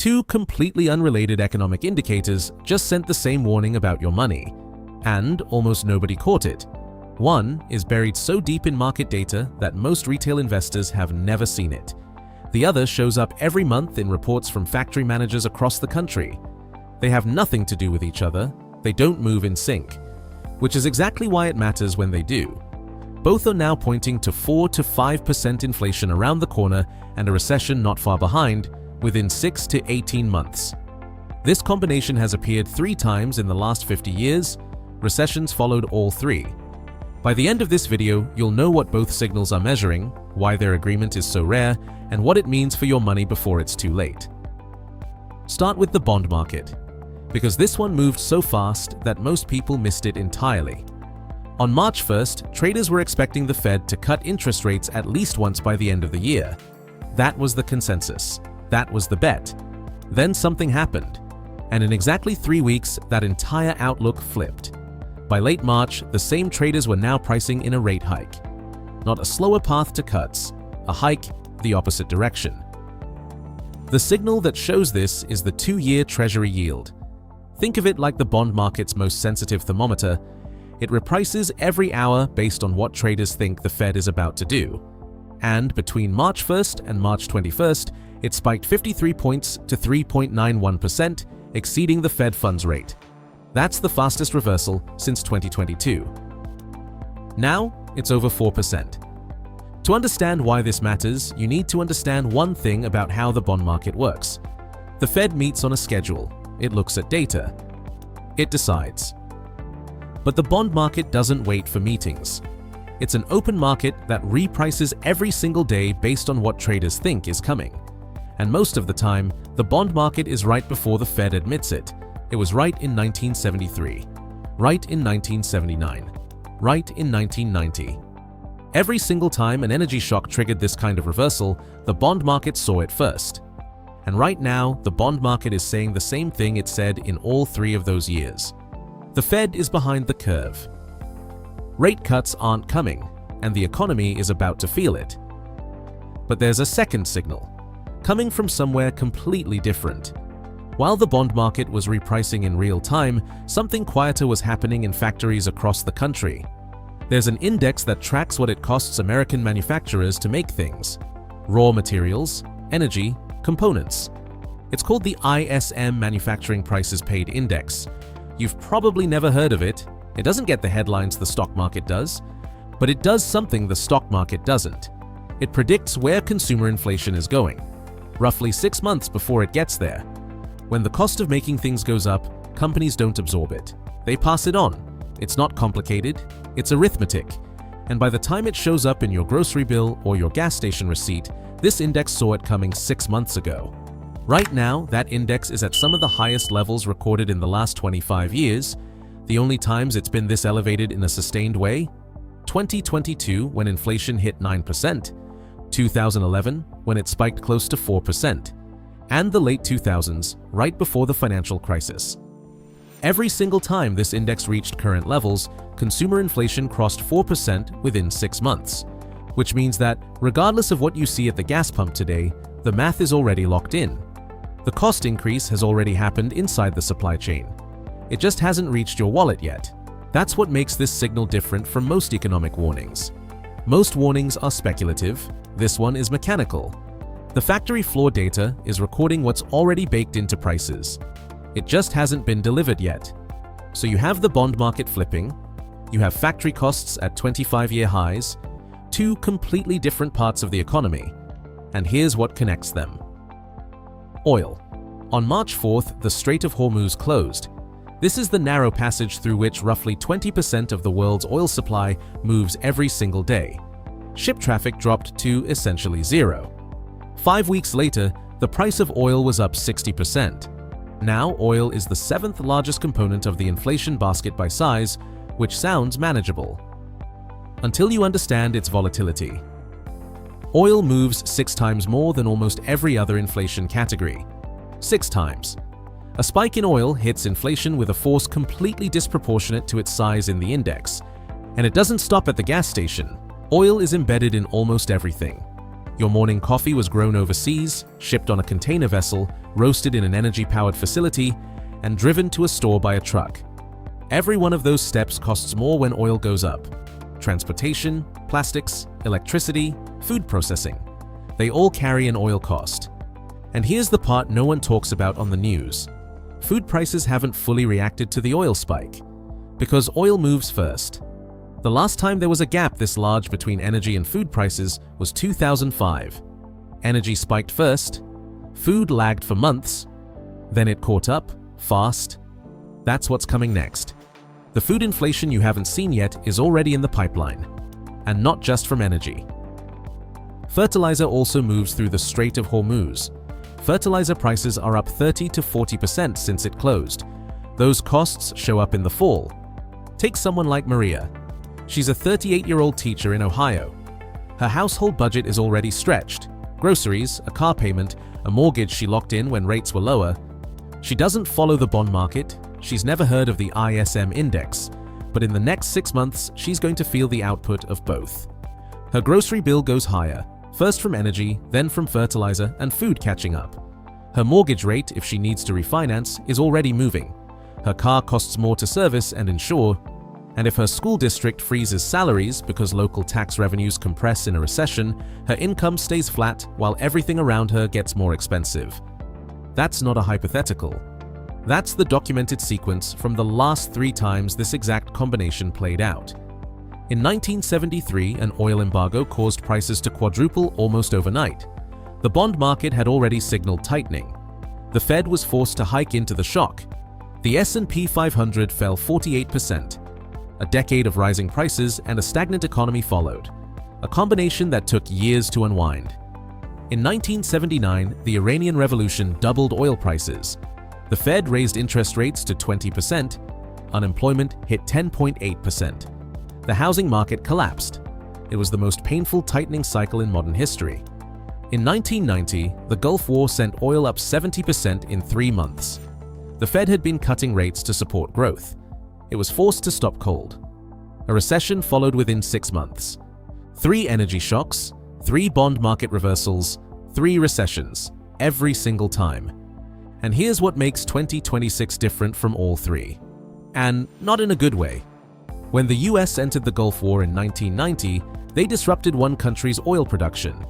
Two completely unrelated economic indicators just sent the same warning about your money, and almost nobody caught it. One is buried so deep in market data that most retail investors have never seen it. The other shows up every month in reports from factory managers across the country. They have nothing to do with each other, they don't move in sync, which is exactly why it matters when they do. Both are now pointing to 4 to 5% inflation around the corner and a recession not far behind, within 6 to 18 months. This combination has appeared 3 times in the last 50 years. Recessions followed all 3. By the end of this video, you'll know what both signals are measuring, why their agreement is so rare, and what it means for your money before it's too late. Start with the bond market, because this one moved so fast that most people missed it entirely. On March 1st, traders were expecting the Fed to cut interest rates at least once by the end of the year. That was the consensus. That was the bet. Then something happened, and in exactly 3 weeks, that entire outlook flipped. By late March, the same traders were now pricing in a rate hike. Not a slower path to cuts, a hike the opposite direction. The signal that shows this is the 2-year Treasury yield. Think of it like the bond market's most sensitive thermometer. It reprices every hour based on what traders think the Fed is about to do. And between March 1st and March 21st, it spiked 53 points to 3.91%, exceeding the Fed funds rate. That's the fastest reversal since 2022. Now, it's over 4%. To understand why this matters, you need to understand one thing about how the bond market works. The Fed meets on a schedule. It looks at data. It decides. But the bond market doesn't wait for meetings. It's an open market that reprices every single day based on what traders think is coming. And most of the time, the bond market is right before the Fed admits it. It was right in 1973, right in 1979, right in 1990. Every single time an energy shock triggered this kind of reversal, the bond market saw it first. And right now, the bond market is saying the same thing it said in all 3 of those years. The Fed is behind the curve. Rate cuts aren't coming, and the economy is about to feel it. But there's a second signal, coming from somewhere completely different. While the bond market was repricing in real time, something quieter was happening in factories across the country. There's an index that tracks what it costs American manufacturers to make things: raw materials, energy, components. It's called the ISM Manufacturing Prices Paid Index. You've probably never heard of it. It doesn't get the headlines the stock market does, but it does something the stock market doesn't. It predicts where consumer inflation is going, roughly 6 months before it gets there. When the cost of making things goes up, companies don't absorb it. They pass it on. It's not complicated, it's arithmetic. And by the time it shows up in your grocery bill or your gas station receipt, this index saw it coming 6 months ago. Right now, that index is at some of the highest levels recorded in the last 25 years. The only times it's been this elevated in a sustained way: 2022, when inflation hit 9%, 2011, when it spiked close to 4%, and the late 2000s, right before the financial crisis. Every single time this index reached current levels, consumer inflation crossed 4% within 6 months, which means that, regardless of what you see at the gas pump today, the math is already locked in. The cost increase has already happened inside the supply chain. It just hasn't reached your wallet yet. That's what makes this signal different from most economic warnings. Most warnings are speculative. This one is mechanical. The factory floor data is recording what's already baked into prices. It just hasn't been delivered yet. So you have the bond market flipping, you have factory costs at 25-year highs, 2 completely different parts of the economy. And here's what connects them. Oil. On March 4th, the Strait of Hormuz closed. This is the narrow passage through which roughly 20% of the world's oil supply moves every single day. Ship traffic dropped to essentially zero. 5 weeks later, the price of oil was up 60%. Now, oil is the 7th largest component of the inflation basket by size, which sounds manageable, until you understand its volatility. Oil moves 6 times more than almost every other inflation category. 6 times. A spike in oil hits inflation with a force completely disproportionate to its size in the index. And it doesn't stop at the gas station. Oil is embedded in almost everything. Your morning coffee was grown overseas, shipped on a container vessel, roasted in an energy-powered facility, and driven to a store by a truck. Every one of those steps costs more when oil goes up. Transportation, plastics, electricity, food processing. They all carry an oil cost. And here's the part no one talks about on the news. Food prices haven't fully reacted to the oil spike, because oil moves first. The last time there was a gap this large between energy and food prices was 2005. Energy spiked first, food lagged for months, then it caught up, fast. That's what's coming next. The food inflation you haven't seen yet is already in the pipeline, and not just from energy. Fertilizer also moves through the Strait of Hormuz. Fertilizer prices are up 30 to 40% since it closed. Those costs show up in the fall. Take someone like Maria. She's a 38-year-old teacher in Ohio. Her household budget is already stretched. Groceries, a car payment, a mortgage she locked in when rates were lower. She doesn't follow the bond market. She's never heard of the ISM index. But in the next 6 months, she's going to feel the output of both. Her grocery bill goes higher, first from energy, then from fertilizer and food catching up. Her mortgage rate, if she needs to refinance, is already moving. Her car costs more to service and insure. And if her school district freezes salaries because local tax revenues compress in a recession, her income stays flat while everything around her gets more expensive. That's not a hypothetical. That's the documented sequence from the last 3 times this exact combination played out. In 1973, an oil embargo caused prices to quadruple almost overnight. The bond market had already signaled tightening. The Fed was forced to hike into the shock. The S&P 500 fell 48%. A decade of rising prices and a stagnant economy followed, a combination that took years to unwind. In 1979, the Iranian Revolution doubled oil prices. The Fed raised interest rates to 20%. Unemployment hit 10.8%. The housing market collapsed. It was the most painful tightening cycle in modern history. In 1990, the Gulf War sent oil up 70% in 3 months. The Fed had been cutting rates to support growth. It was forced to stop cold. A recession followed within 6 months. 3 energy shocks, 3 bond market reversals, 3 recessions, every single time. And here's what makes 2026 different from all 3. And not in a good way. When the US entered the Gulf War in 1990, they disrupted one country's oil production.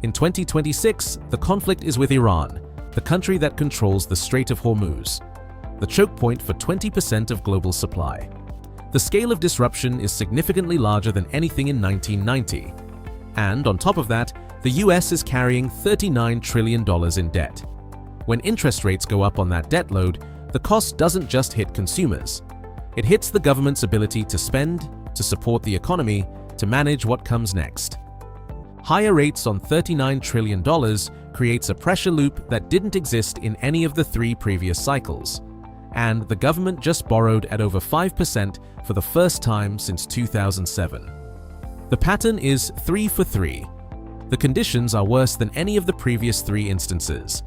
In 2026, the conflict is with Iran, the country that controls the Strait of Hormuz, the choke point for 20% of global supply. The scale of disruption is significantly larger than anything in 1990. And on top of that, the US is carrying $39 trillion in debt. When interest rates go up on that debt load, the cost doesn't just hit consumers. It hits the government's ability to spend, to support the economy, to manage what comes next. Higher rates on $39 trillion creates a pressure loop that didn't exist in any of the 3 previous cycles. And the government just borrowed at over 5% for the first time since 2007. The pattern is 3 for 3. The conditions are worse than any of the previous 3 instances.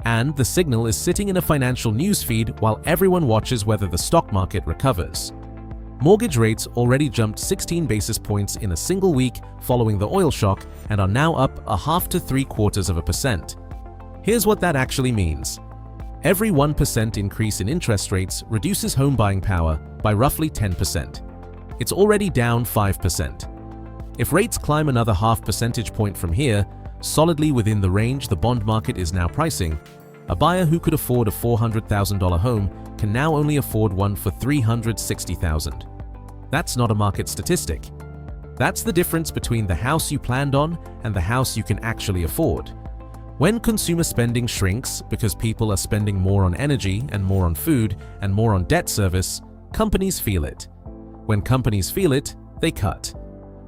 And the signal is sitting in a financial newsfeed while everyone watches whether the stock market recovers. Mortgage rates already jumped 16 basis points in a single week following the oil shock and are now up 0.5 to 0.75%. Here's what that actually means. Every 1% increase in interest rates reduces home buying power by roughly 10%. It's already down 5%. If rates climb another 0.5 percentage point from here, solidly within the range the bond market is now pricing, a buyer who could afford a $400,000 home can now only afford one for $360,000. That's not a market statistic. That's the difference between the house you planned on and the house you can actually afford. When consumer spending shrinks because people are spending more on energy and more on food and more on debt service, companies feel it. When companies feel it, they cut.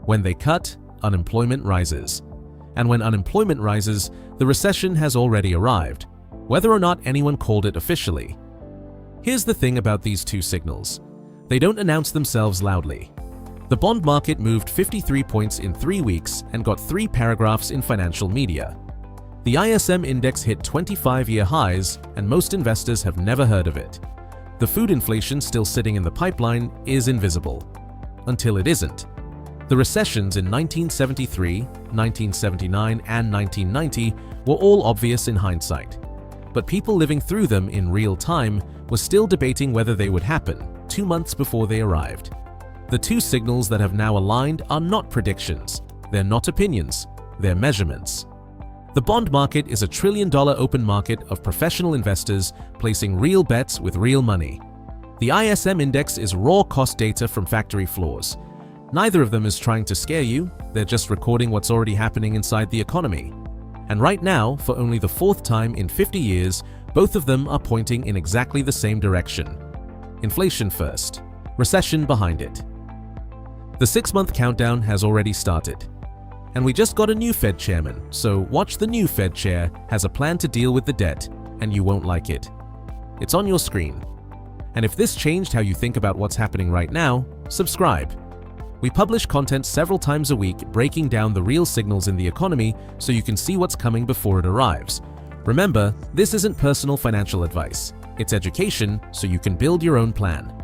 When they cut, unemployment rises. And when unemployment rises, the recession has already arrived, whether or not anyone called it officially. Here's the thing about these 2 signals. They don't announce themselves loudly. The bond market moved 53 points in 3 weeks and got 3 paragraphs in financial media. The ISM index hit 25-year highs, and most investors have never heard of it. The food inflation still sitting in the pipeline is invisible. Until it isn't. The recessions in 1973, 1979, and 1990 were all obvious in hindsight. But people living through them in real time were still debating whether they would happen 2 months before they arrived. The two signals that have now aligned are not predictions. They're not opinions. They're measurements. The bond market is a $1 trillion open market of professional investors placing real bets with real money. The ISM index is raw cost data from factory floors. Neither of them is trying to scare you, they're just recording what's already happening inside the economy. And right now, for only the fourth time in 50 years, both of them are pointing in exactly the same direction. Inflation first, recession behind it. The 6-month countdown has already started. And we just got a new Fed chairman, so watch the new Fed chair has a plan to deal with the debt, and you won't like it. It's on your screen. And if this changed how you think about what's happening right now, subscribe. We publish content several times a week breaking down the real signals in the economy so you can see what's coming before it arrives. Remember, this isn't personal financial advice. It's education so you can build your own plan.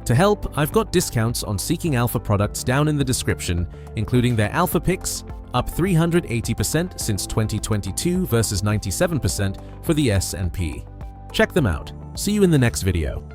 To help, I've got discounts on Seeking Alpha products down in the description, including their Alpha Picks, up 380% since 2022 versus 97% for the S&P. Check them out. See you in the next video.